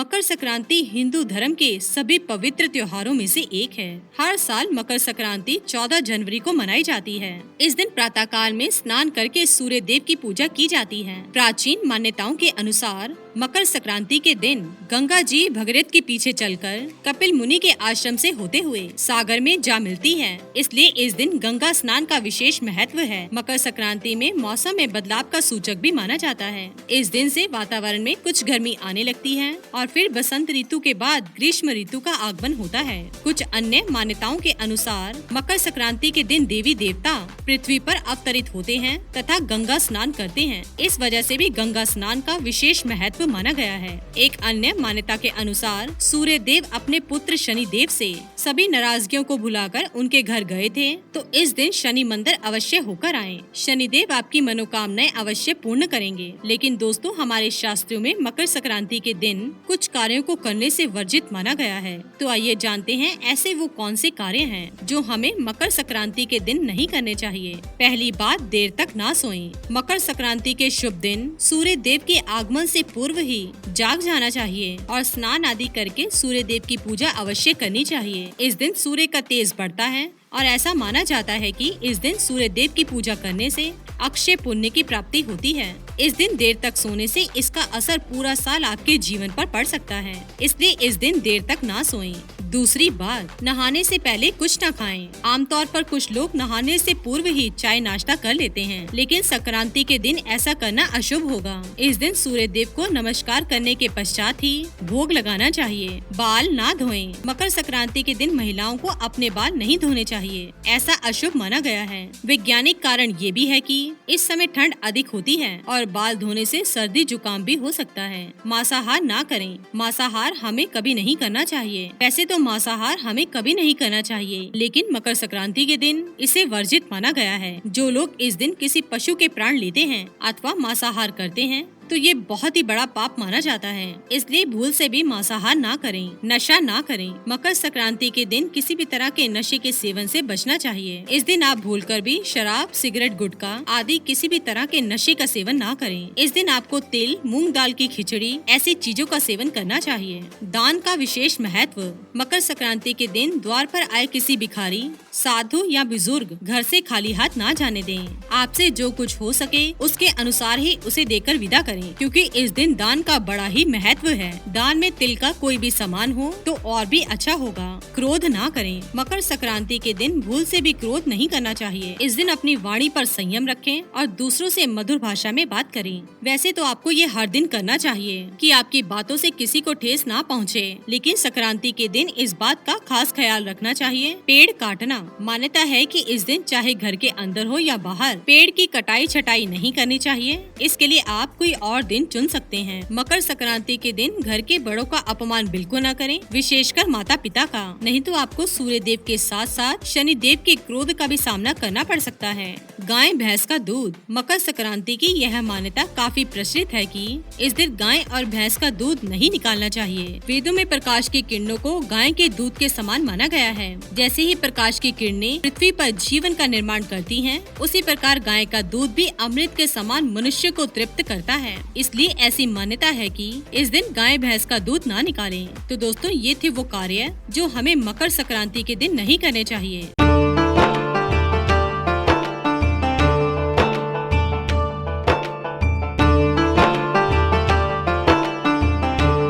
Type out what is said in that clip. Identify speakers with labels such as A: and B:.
A: मकर संक्रांति हिंदू धर्म के सभी पवित्र त्योहारों में से एक है। हर साल मकर संक्रांति 14 जनवरी को मनाई जाती है। इस दिन प्रातः काल में स्नान करके सूर्य देव की पूजा की जाती है। प्राचीन मान्यताओं के अनुसार मकर संक्रांति के दिन गंगा जी भगीरथ के पीछे चलकर कपिल मुनि के आश्रम से होते हुए सागर में जा मिलती है। इसलिए इस दिन गंगा स्नान का विशेष महत्व है। मकर संक्रांति में मौसम में बदलाव का सूचक भी माना जाता है। इस दिन से वातावरण में कुछ गर्मी आने लगती है और फिर बसंत ऋतु के बाद ग्रीष्म ऋतु का आगमन होता है। कुछ अन्य मान्यताओं के अनुसार मकर संक्रांति के दिन देवी देवता पृथ्वी पर अवतरित होते हैं तथा गंगा स्नान करते हैं। इस वजह से भी गंगा स्नान का विशेष महत्व माना गया है। एक अन्य मान्यता के अनुसार सूर्य देव अपने पुत्र शनि देव से सभी नाराजगियों को भुलाकर उनके घर गए थे, तो इस दिन शनि मंदिर अवश्य होकर आएं। शनि देव आपकी मनोकामनाएं अवश्य पूर्ण करेंगे। लेकिन दोस्तों, हमारे शास्त्रों में मकर संक्रांति के दिन कुछ कार्यों को करने से वर्जित माना गया है। तो आइए जानते हैं ऐसे वो कौन से कार्य हैं जो हमें मकर संक्रांति के दिन नहीं करने चाहिए। पहली बात, देर तक ना सोएं। मकर संक्रांति के शुभ दिन सूर्य देव के आगमन से पूर्व ही जाग जाना चाहिए और स्नान आदि करके सूर्य देव की पूजा अवश्य करनी चाहिए। इस दिन सूर्य का तेज बढ़ता है और ऐसा माना जाता है कि इस दिन सूर्य देव की पूजा करने से अक्षय पुण्य की प्राप्ति होती है। इस दिन देर तक सोने से इसका असर पूरा साल आपके जीवन पर पड़ सकता है। इसलिए इस दिन देर तक ना सोएं। दूसरी बात, नहाने से पहले कुछ न खाएं। आमतौर पर कुछ लोग नहाने से पूर्व ही चाय नाश्ता कर लेते हैं, लेकिन संक्रांति के दिन ऐसा करना अशुभ होगा। इस दिन सूर्य देव को नमस्कार करने के पश्चात ही भोग लगाना चाहिए। बाल ना धोएं। मकर संक्रांति के दिन महिलाओं को अपने बाल नहीं धोने चाहिए, ऐसा अशुभ माना गया है। वैज्ञानिक कारण ये भी है कि इस समय ठंड अधिक होती है और बाल धोने से सर्दी जुकाम भी हो सकता है। मांसाहार ना करें। मांसाहार हमें कभी नहीं करना चाहिए। वैसे तो मांसाहार हमें कभी नहीं करना चाहिए, लेकिन मकर संक्रांति के दिन इसे वर्जित माना गया है। जो लोग इस दिन किसी पशु के प्राण लेते हैं अथवा मांसाहार करते हैं तो ये बहुत ही बड़ा पाप माना जाता है। इसलिए भूल से भी मांसाहार ना करें। नशा ना करें। मकर संक्रांति के दिन किसी भी तरह के नशे के सेवन से बचना चाहिए। इस दिन आप भूलकर भी शराब, सिगरेट, गुटखा आदि किसी भी तरह के नशे का सेवन ना करें। इस दिन आपको तिल, मूंग दाल की खिचड़ी ऐसी चीजों का सेवन करना चाहिए। दान का विशेष महत्व। मकर संक्रांति के दिन द्वार पर आए किसी भिखारी, साधु या बुजुर्ग घर से खाली हाथ ना जाने दें। आपसे जो कुछ हो सके उसके अनुसार ही उसे देकर विदा करें, क्योंकि इस दिन दान का बड़ा ही महत्व है। दान में तिल का कोई भी सामान हो तो और भी अच्छा होगा। क्रोध ना करें। मकर संक्रांति के दिन भूल से भी क्रोध नहीं करना चाहिए। इस दिन अपनी वाणी पर संयम रखें और दूसरों से मधुर भाषा में बात करें। वैसे तो आपको ये हर दिन करना चाहिए कि आपकी बातों से किसी को ठेस ना पहुँचे, लेकिन संक्रांति के दिन इस बात का खास ख्याल रखना चाहिए। पेड़ काटना। मान्यता है कि इस दिन चाहे घर के अंदर हो या बाहर, पेड़ की कटाई छटाई नहीं करनी चाहिए। इसके लिए आप कोई और दिन चुन सकते हैं। मकर संक्रांति के दिन घर के बड़ों का अपमान बिल्कुल न करें, विशेषकर माता पिता का। नहीं तो आपको सूर्य देव के साथ साथ शनि देव के क्रोध का भी सामना करना पड़ सकता है। गाय भैंस का दूध। मकर संक्रांति की यह मान्यता काफी प्रचलित है कि इस दिन गाय और भैंस का दूध नहीं निकालना चाहिए। वेदों में प्रकाश की किरणों को गाय के दूध के समान माना गया है। जैसे ही प्रकाश की किरणें पृथ्वी पर जीवन का निर्माण करती हैं, उसी प्रकार गाय का दूध भी अमृत के समान मनुष्य को तृप्त करता है। इसलिए ऐसी मान्यता है कि इस दिन गाय भैंस का दूध ना निकालें। तो दोस्तों, ये थे वो कार्य जो हमें मकर संक्रांति के दिन नहीं करने चाहिए।